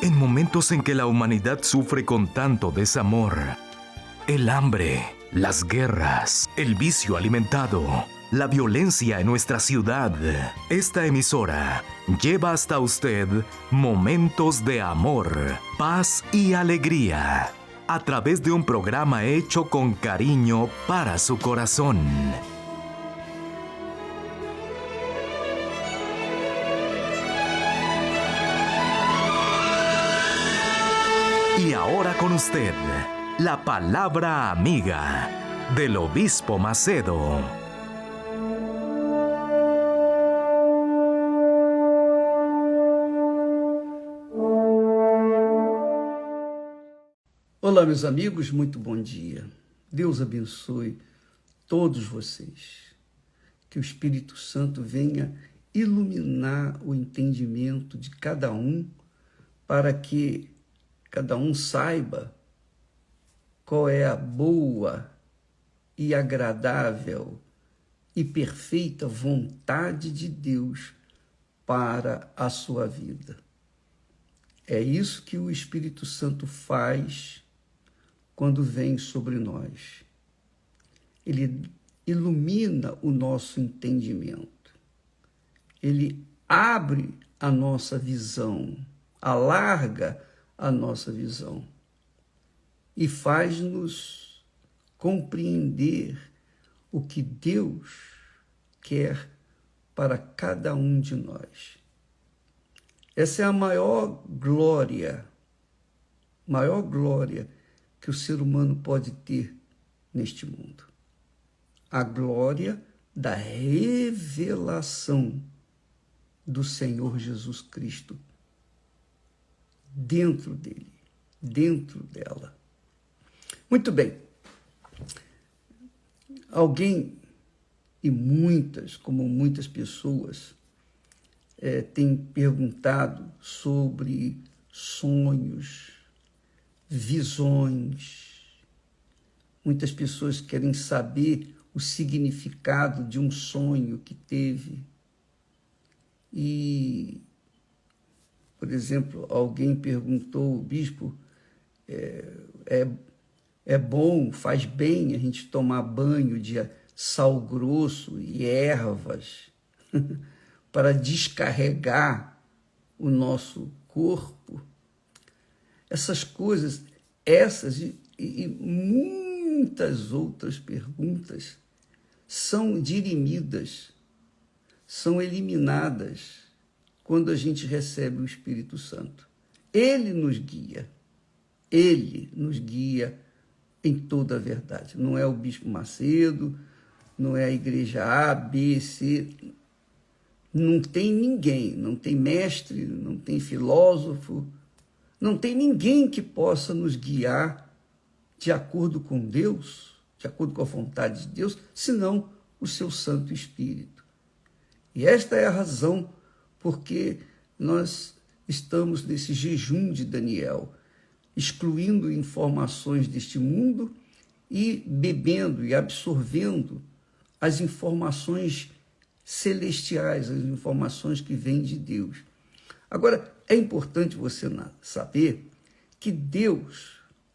En momentos en que la humanidad sufre con tanto desamor, el hambre, las guerras, el vicio alimentado, la violencia en nuestra ciudad, esta emisora lleva hasta usted momentos de amor, paz y alegría, a través de un programa hecho con cariño para su corazón. Y ahora con usted, la palabra amiga del Obispo Macedo. Olá, meus amigos, muito bom dia. Deus abençoe todos vocês. Que o Espírito Santo venha iluminar o entendimento de cada um, para que cada um saiba qual é a boa e agradável e perfeita vontade de Deus para a sua vida. É isso que o Espírito Santo faz quando vem sobre nós. Ele ilumina o nosso entendimento. Ele abre a nossa visão, alarga a nossa visão e faz-nos compreender o que Deus quer para cada um de nós. Essa é a maior glória que o ser humano pode ter neste mundo. A glória da revelação do Senhor Jesus Cristo dentro dele, dentro dela. Muito bem. Alguém e muitas pessoas têm perguntado sobre sonhos, visões. Muitas pessoas querem saber o significado de um sonho que teve. E, por exemplo, alguém perguntou, bispo, é bom, faz bem a gente tomar banho de sal grosso e ervas para descarregar o nosso corpo? Essas coisas, essas e muitas outras perguntas são dirimidas, são eliminadas quando a gente recebe o Espírito Santo. Ele nos guia em toda a verdade. Não é o Bispo Macedo, não é a igreja A, B, C, não tem ninguém, não tem mestre, não tem filósofo, não tem ninguém que possa nos guiar de acordo com Deus, de acordo com a vontade de Deus, senão o seu Santo Espírito. E esta é a razão porque nós estamos nesse jejum de Daniel, excluindo informações deste mundo e bebendo e absorvendo as informações celestiais, as informações que vêm de Deus. Agora, é importante você saber que Deus,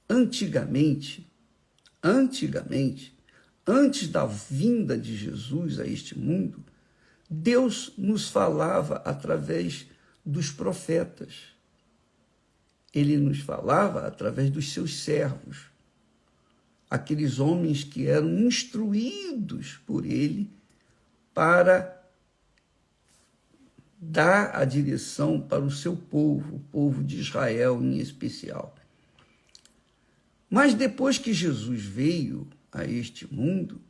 antigamente, antes da vinda de Jesus a este mundo, Deus nos falava através dos profetas. Ele nos falava através dos seus servos, aqueles homens que eram instruídos por ele para dar a direção para o seu povo, o povo de Israel em especial. Mas depois que Jesus veio a este mundo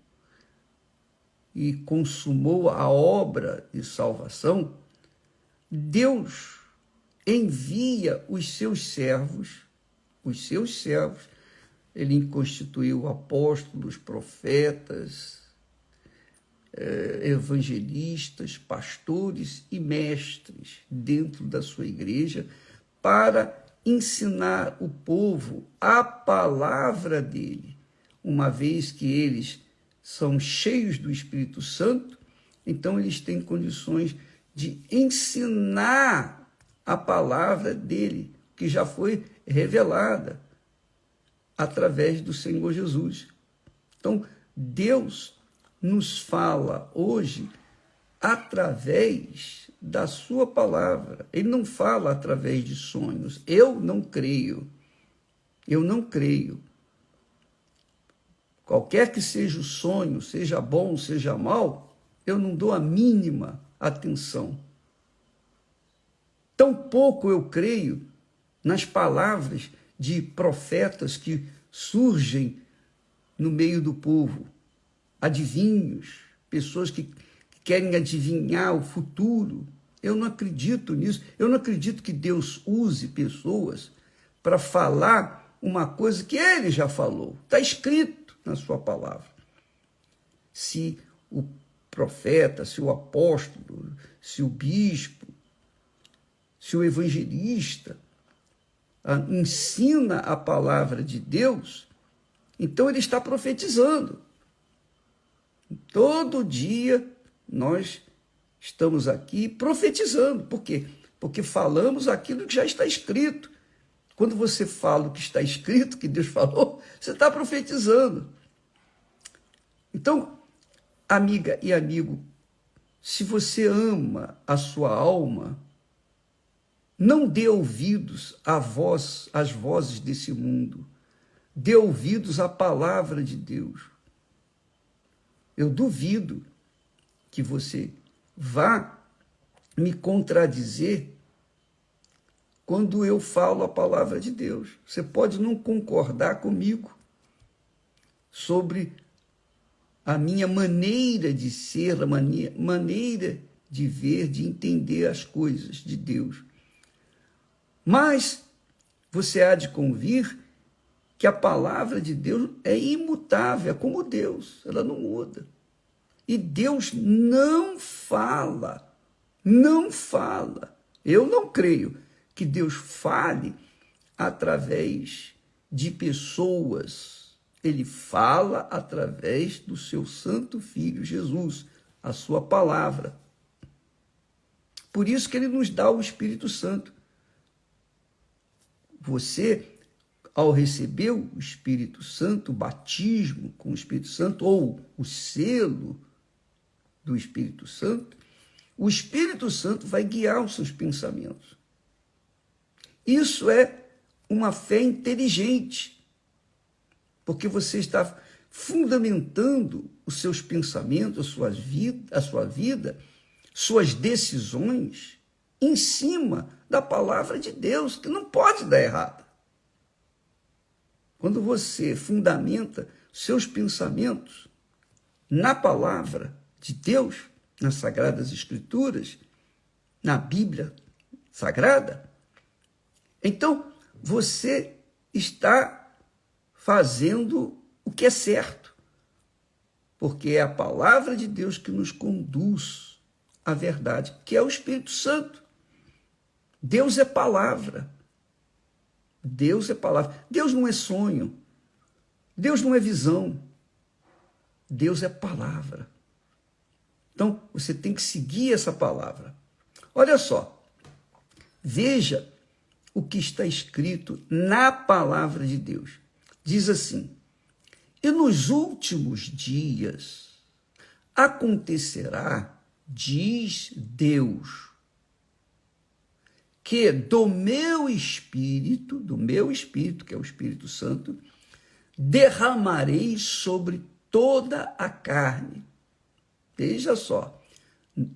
e consumou a obra de salvação, Deus envia os seus servos, ele constituiu apóstolos, profetas, evangelistas, pastores e mestres dentro da sua igreja para ensinar o povo a palavra dele, uma vez que eles são cheios do Espírito Santo, então eles têm condições de ensinar a palavra dele, que já foi revelada através do Senhor Jesus. Então, Deus nos fala hoje através da sua palavra. Ele não fala através de sonhos. Eu não creio. Eu não creio. Qualquer que seja o sonho, seja bom, seja mal, eu não dou a mínima atenção. Tampouco eu creio nas palavras de profetas que surgem no meio do povo, adivinhos, pessoas que querem adivinhar o futuro. Eu não acredito nisso. Eu não acredito que Deus use pessoas para falar uma coisa que ele já falou. Está escrito na sua palavra. Se o profeta, se o apóstolo, se o bispo, se o evangelista ensina a palavra de Deus, então ele está profetizando. Todo dia nós estamos aqui profetizando. Por quê? Porque falamos aquilo que já está escrito. Quando você fala o que está escrito, que Deus falou, você está profetizando. Então, amiga e amigo, se você ama a sua alma, não dê ouvidos às vozes desse mundo. Dê ouvidos à palavra de Deus. Eu duvido que você vá me contradizer quando eu falo a palavra de Deus. Você pode não concordar comigo sobre a minha maneira de ser, a maneira de ver, de entender as coisas de Deus. Mas você há de convir que a palavra de Deus é imutável, é como Deus, ela não muda. E Deus não fala. Eu não creio que Deus fale através de pessoas. Ele fala através do seu santo Filho Jesus, a sua palavra. Por isso que ele nos dá o Espírito Santo. Você, ao receber o Espírito Santo, o batismo com o Espírito Santo, ou o selo do Espírito Santo, o Espírito Santo vai guiar os seus pensamentos. Isso é uma fé inteligente, porque você está fundamentando os seus pensamentos, a sua vida, suas decisões, em cima da palavra de Deus, que não pode dar errado. Quando você fundamenta seus pensamentos na palavra de Deus, nas Sagradas Escrituras, na Bíblia Sagrada, então você está fazendo o que é certo, porque é a palavra de Deus que nos conduz à verdade, que é o Espírito Santo. Deus é palavra. Deus é palavra. Deus não é sonho. Deus não é visão. Deus é palavra. Então, você tem que seguir essa palavra. Olha só. Veja o que está escrito na palavra de Deus. Diz assim: e nos últimos dias acontecerá, diz Deus, que do meu espírito, que é o Espírito Santo, derramarei sobre toda a carne. Veja só,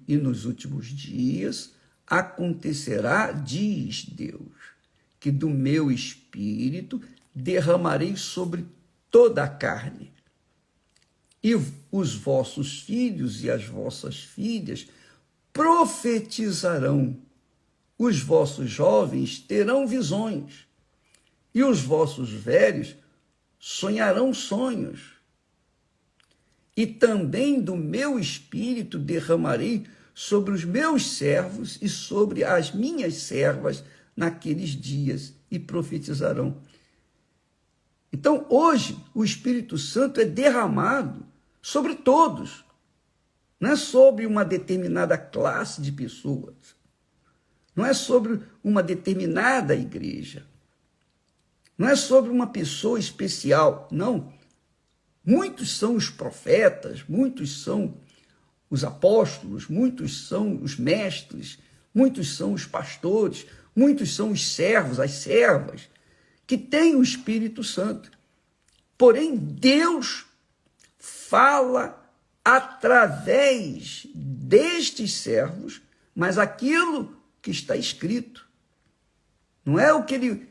e nos últimos dias acontecerá, diz Deus, que do meu espírito derramarei sobre toda a carne. E os vossos filhos e as vossas filhas profetizarão. Os vossos jovens terão visões, e os vossos velhos sonharão sonhos. E também do meu espírito derramarei sobre os meus servos e sobre as minhas servas naqueles dias, e profetizarão. Então, hoje, o Espírito Santo é derramado sobre todos, não é sobre uma determinada classe de pessoas. não é sobre uma determinada igreja, não é sobre uma pessoa especial, não. Muitos são os profetas, muitos são os apóstolos, muitos são os mestres, muitos são os pastores, muitos são os servos, as servas, que têm o Espírito Santo. Porém, Deus fala através destes servos, mas aquilo que está escrito. Não é o que ele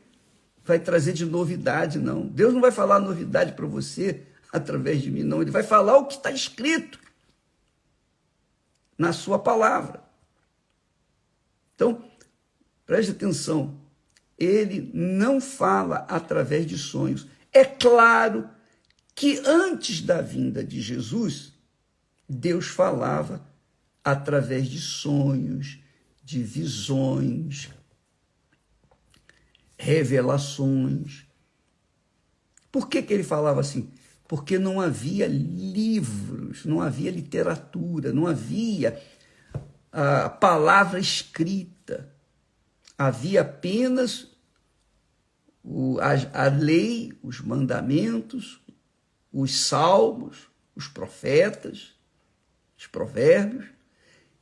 vai trazer de novidade, não. Deus não vai falar novidade para você através de mim, não. Ele vai falar o que está escrito na sua palavra. Então, preste atenção. Ele não fala através de sonhos. É claro que antes da vinda de Jesus, Deus falava através de sonhos, de visões, revelações. Por que ele falava assim? Porque não havia livros, não havia literatura, não havia a palavra escrita. Havia apenas a lei, os mandamentos, os salmos, os profetas, os provérbios,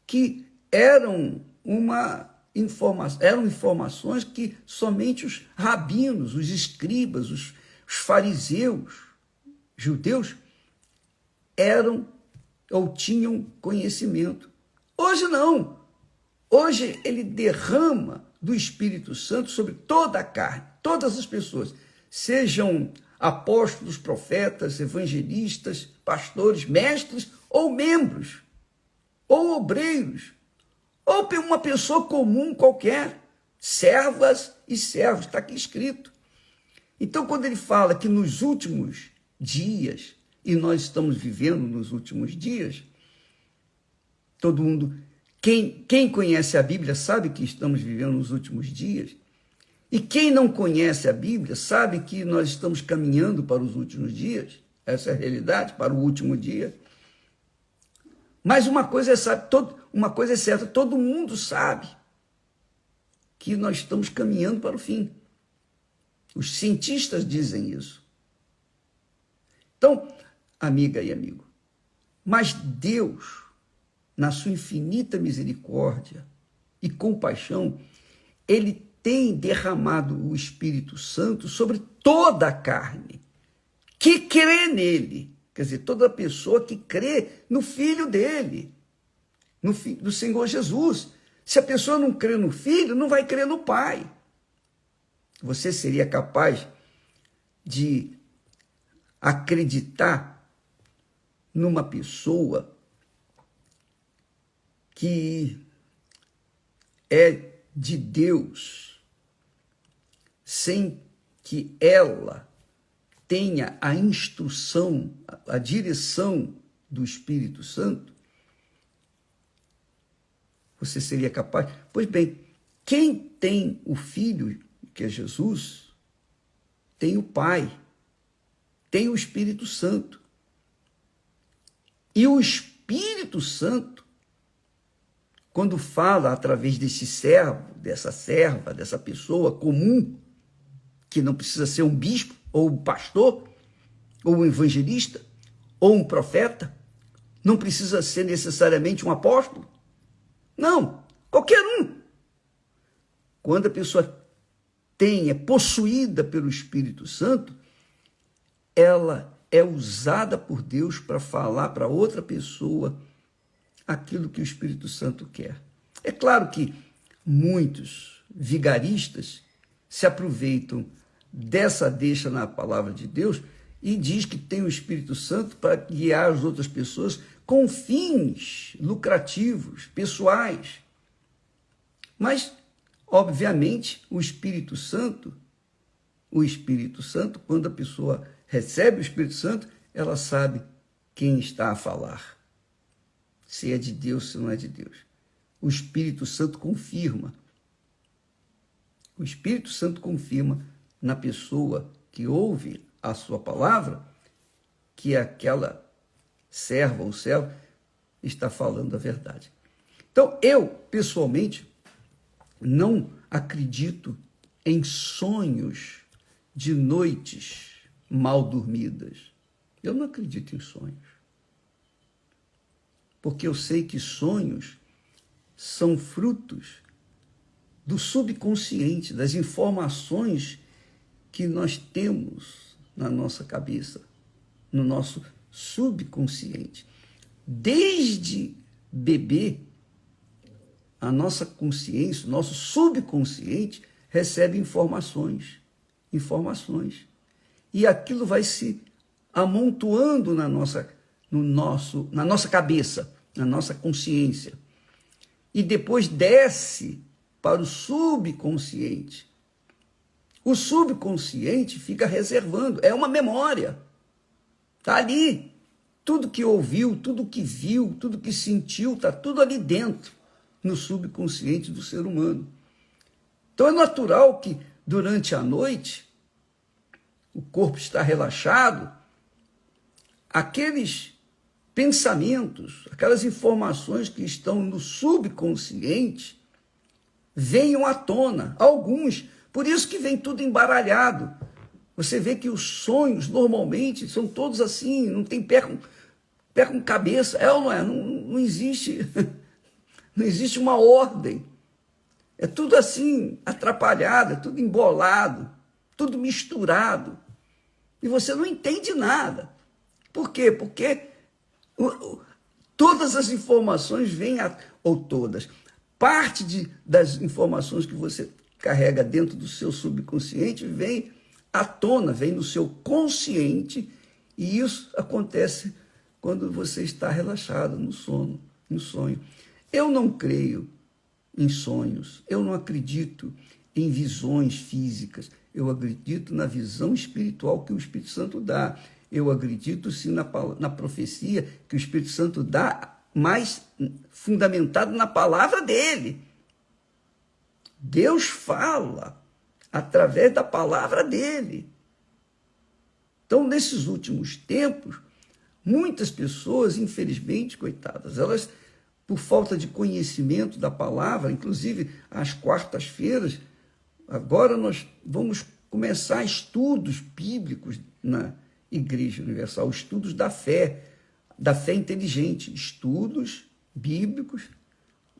que eram informações que somente os rabinos, os escribas, os fariseus, judeus, eram ou tinham conhecimento. Hoje não. Hoje ele derrama do Espírito Santo sobre toda a carne, todas as pessoas, sejam apóstolos, profetas, evangelistas, pastores, mestres ou membros, ou obreiros, ou uma pessoa comum qualquer, servas e servos, está aqui escrito. Então, quando ele fala que nos últimos dias, e nós estamos vivendo nos últimos dias, todo mundo, quem conhece a Bíblia sabe que estamos vivendo nos últimos dias, e quem não conhece a Bíblia sabe que nós estamos caminhando para os últimos dias, essa é a realidade, para o último dia. Mas uma coisa é certa, todo mundo sabe que nós estamos caminhando para o fim. Os cientistas dizem isso. Então, amiga e amigo, mas Deus, na sua infinita misericórdia e compaixão, ele tem derramado o Espírito Santo sobre toda a carne que crê nele. Quer dizer, toda pessoa que crê no Filho dele, do Senhor Jesus. Se a pessoa não crê no Filho, não vai crer no Pai. Você seria capaz de acreditar numa pessoa que é de Deus sem que ela tenha a instrução, a direção do Espírito Santo? Você seria capaz? Pois bem, quem tem o Filho, que é Jesus, tem o Pai, tem o Espírito Santo. E o Espírito Santo, quando fala através desse servo, dessa serva, dessa pessoa comum, que não precisa ser um bispo, ou um pastor, ou um evangelista, ou um profeta, não precisa ser necessariamente um apóstolo. Não, qualquer um. Quando a pessoa é possuída pelo Espírito Santo, ela é usada por Deus para falar para outra pessoa aquilo que o Espírito Santo quer. É claro que muitos vigaristas se aproveitam dessa deixa na palavra de Deus e diz que tem o Espírito Santo para guiar as outras pessoas com fins lucrativos, pessoais. Mas, obviamente, o Espírito Santo, quando a pessoa recebe o Espírito Santo, ela sabe quem está a falar. Se é de Deus, se não é de Deus. O Espírito Santo confirma. O Espírito Santo confirma na pessoa que ouve a sua palavra que aquela serva ou servo está falando a verdade. Então, eu, pessoalmente, Não acredito em sonhos de noites mal dormidas. Eu não acredito em sonhos. Porque eu sei que sonhos são frutos do subconsciente, das informações que nós temos na nossa cabeça, no nosso subconsciente. Desde bebê, a nossa consciência, o nosso subconsciente recebe informações. E aquilo vai se amontoando na nossa cabeça, na nossa consciência. E depois desce para o subconsciente. O subconsciente fica reservando, é uma memória. Está ali. Tudo que ouviu, tudo que viu, tudo que sentiu, está tudo ali dentro, no subconsciente do ser humano. Então é natural que durante a noite, o corpo está relaxado, aqueles pensamentos, aquelas informações que estão no subconsciente venham à tona, alguns. Por isso que vem tudo embaralhado. Você vê que os sonhos normalmente são todos assim, não tem pé com cabeça. É ou não é? Não existe, não existe uma ordem. É tudo assim, atrapalhado, é tudo embolado, tudo misturado. E você não entende nada. Por quê? Porque todas as informações vêm, ou todas, parte das informações que você carrega dentro do seu subconsciente vem à tona, vem no seu consciente, e isso acontece quando você está relaxado no sono, no sonho. Eu não creio em sonhos, eu não acredito em visões físicas, eu acredito na visão espiritual que o Espírito Santo dá. Eu acredito sim na profecia que o Espírito Santo dá, mais fundamentado na palavra dele. Deus fala através da palavra dele. Então, nesses últimos tempos, muitas pessoas, infelizmente, coitadas, elas, por falta de conhecimento da palavra, inclusive às quartas-feiras, agora nós vamos começar estudos bíblicos na Igreja Universal, estudos da fé inteligente, estudos bíblicos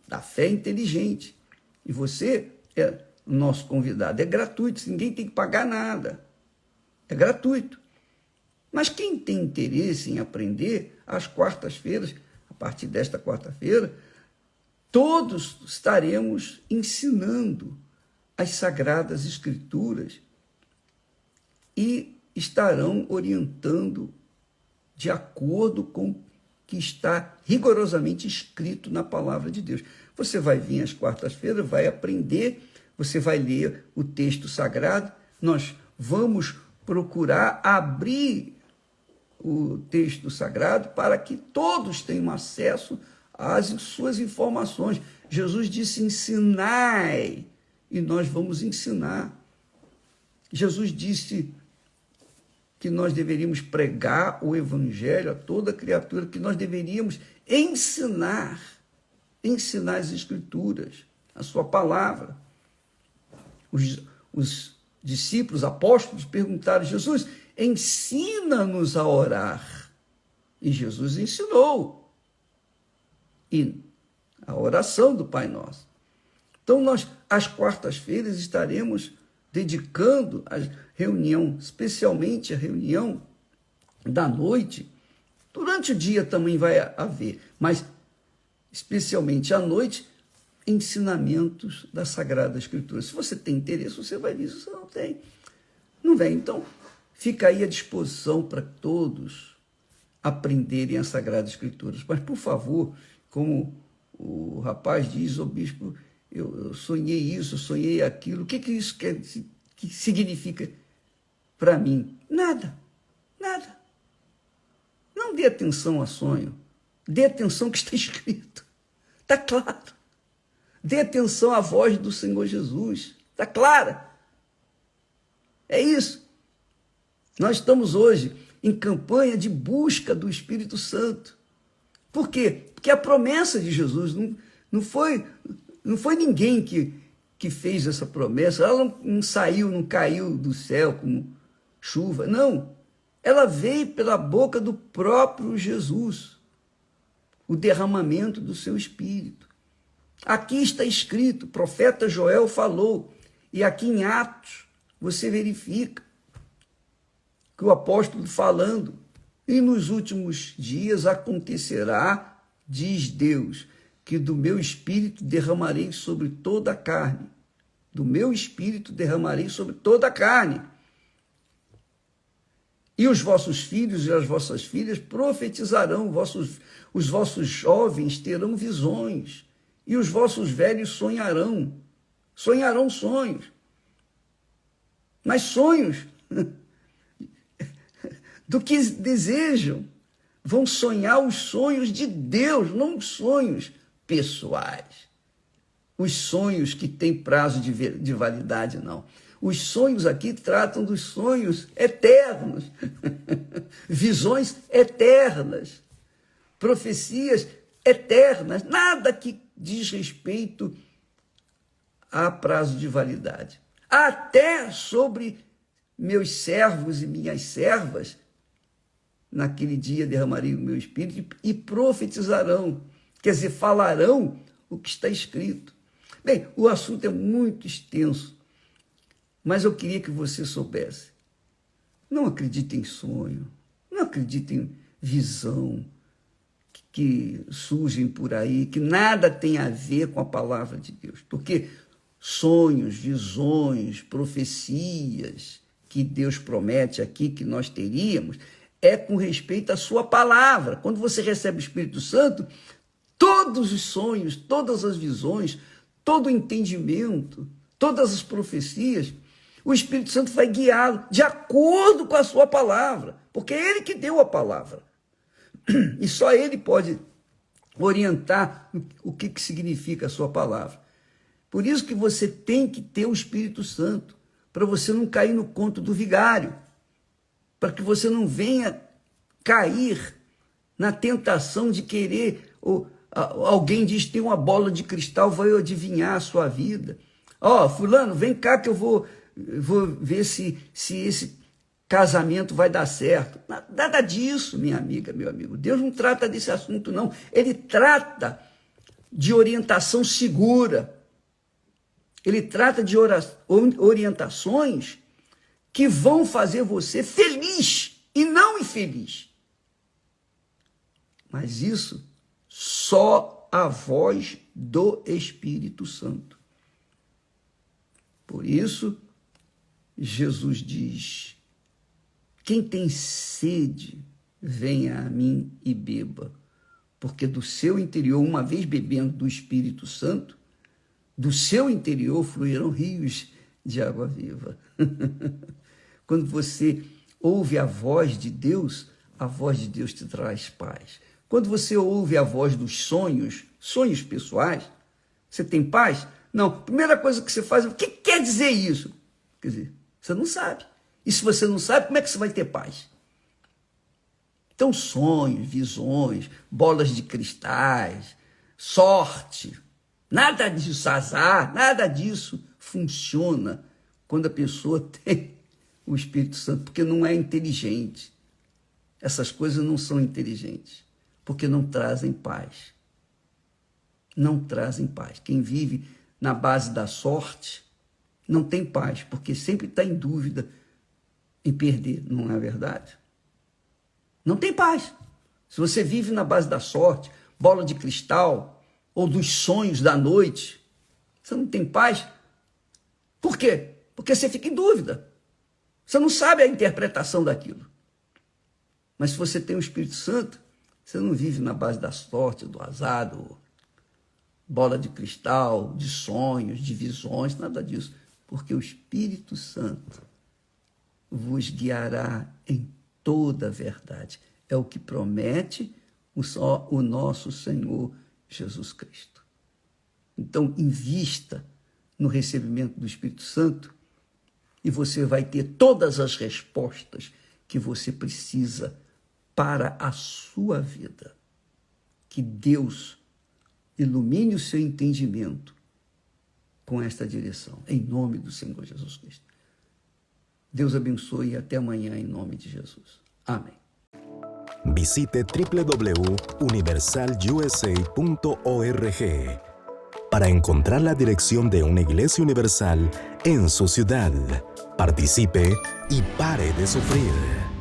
da fé inteligente. E você é o nosso convidado, é gratuito, ninguém tem que pagar nada, é gratuito. Mas quem tem interesse em aprender, às quartas-feiras, a partir desta quarta-feira, todos estaremos ensinando as Sagradas Escrituras e estarão orientando de acordo com o que está rigorosamente escrito na palavra de Deus. Você vai vir às quartas-feiras, vai aprender, você vai ler o texto sagrado, nós vamos procurar abrir o texto sagrado para que todos tenham acesso às suas informações. Jesus disse: ensinai, e nós vamos ensinar. Jesus disse que nós deveríamos pregar o evangelho a toda criatura, que nós deveríamos ensinar as escrituras, a sua palavra. Os discípulos, apóstolos, perguntaram: Jesus, ensina-nos a orar. E Jesus ensinou. E a oração do Pai Nosso. Então, nós, às quartas-feiras, estaremos dedicando a reunião, especialmente a reunião da noite. Durante o dia também vai haver, mas especialmente à noite, ensinamentos da Sagrada Escritura. Se você tem interesse, você vai ver. Se você não tem, não vem. Então, fica aí à disposição para todos aprenderem as Sagradas Escrituras. Mas, por favor, como o rapaz diz, o bispo, eu sonhei isso, sonhei aquilo. O que isso que significa para mim? Nada. Não dê atenção a sonho. Dê atenção ao que está escrito. Está claro. Dê atenção à voz do Senhor Jesus. Está clara. É isso. Nós estamos hoje em campanha de busca do Espírito Santo. Por quê? Porque a promessa de Jesus não foi ninguém que que fez essa promessa, ela não saiu, não caiu do céu como chuva, não. Ela veio pela boca do próprio Jesus, o derramamento do seu Espírito. Aqui está escrito, o profeta Joel falou, e aqui em Atos você verifica que o apóstolo falando, e nos últimos dias acontecerá, diz Deus, que do meu Espírito derramarei sobre toda a carne. Do meu Espírito derramarei sobre toda a carne. E os vossos filhos e as vossas filhas profetizarão, os vossos jovens terão visões, e os vossos velhos sonharão sonhos. Mas sonhos do que desejam. Vão sonhar os sonhos de Deus, não os sonhos pessoais. Os sonhos que têm prazo de validade, não. Os sonhos aqui tratam dos sonhos eternos, visões eternas, profecias eternas, nada que diz respeito a prazo de validade. Até sobre meus servos e minhas servas, naquele dia derramarei o meu Espírito e profetizarão, quer dizer, falarão o que está escrito. Bem, o assunto é muito extenso, mas eu queria que você soubesse. Não acredite em sonho, não acredite em visão que surgem por aí, que nada tem a ver com a palavra de Deus, porque sonhos, visões, profecias que Deus promete aqui que nós teríamos, é com respeito à sua palavra. Quando você recebe o Espírito Santo, todos os sonhos, todas as visões, todo o entendimento, todas as profecias, o Espírito Santo vai guiá-lo de acordo com a sua palavra, porque é ele que deu a palavra. E só ele pode orientar o que significa a sua palavra. Por isso que você tem que ter o Espírito Santo, para você não cair no conto do vigário, para que você não venha cair na tentação de querer, ou alguém diz, tem uma bola de cristal, vai adivinhar a sua vida. Fulano, vem cá que eu vou ver se esse casamento vai dar certo. Nada disso, minha amiga, meu amigo. Deus não trata desse assunto, não. Ele trata de orientação segura. Ele trata de orientações que vão fazer você feliz e não infeliz. Mas isso só a voz do Espírito Santo. Por isso, Jesus diz: quem tem sede, venha a mim e beba, porque do seu interior, uma vez bebendo do Espírito Santo, do seu interior fluirão rios de água viva. Quando você ouve a voz de Deus te traz paz. Quando você ouve a voz dos sonhos pessoais, você tem paz? Não. Primeira coisa que você faz, o que quer dizer isso? Quer dizer, você não sabe. E se você não sabe, como é que você vai ter paz? Então, sonhos, visões, bolas de cristais, sorte, nada disso, azar, nada disso funciona quando a pessoa tem o Espírito Santo, porque não é inteligente. Essas coisas não são inteligentes, porque não trazem paz. Não trazem paz. Quem vive na base da sorte não tem paz, porque sempre está em dúvida em perder, não é verdade? Não tem paz. Se você vive na base da sorte, bola de cristal, ou dos sonhos da noite, você não tem paz. Por quê? Porque você fica em dúvida. Você não sabe a interpretação daquilo. Mas se você tem o Espírito Santo, você não vive na base da sorte, do azar, do bola de cristal, de sonhos, de visões, nada disso. Porque o Espírito Santo vos guiará em toda a verdade. É o que promete o nosso Senhor Jesus Cristo. Então, invista no recebimento do Espírito Santo e você vai ter todas as respostas que você precisa para a sua vida. Que Deus ilumine o seu entendimento com esta direção, em nome do Senhor Jesus Cristo. Deus abençoe e até amanhã, em nome de Jesus. Amém. Visite www.universalusa.org para encontrar la dirección de una iglesia universal en su ciudad. Participe y pare de sufrir.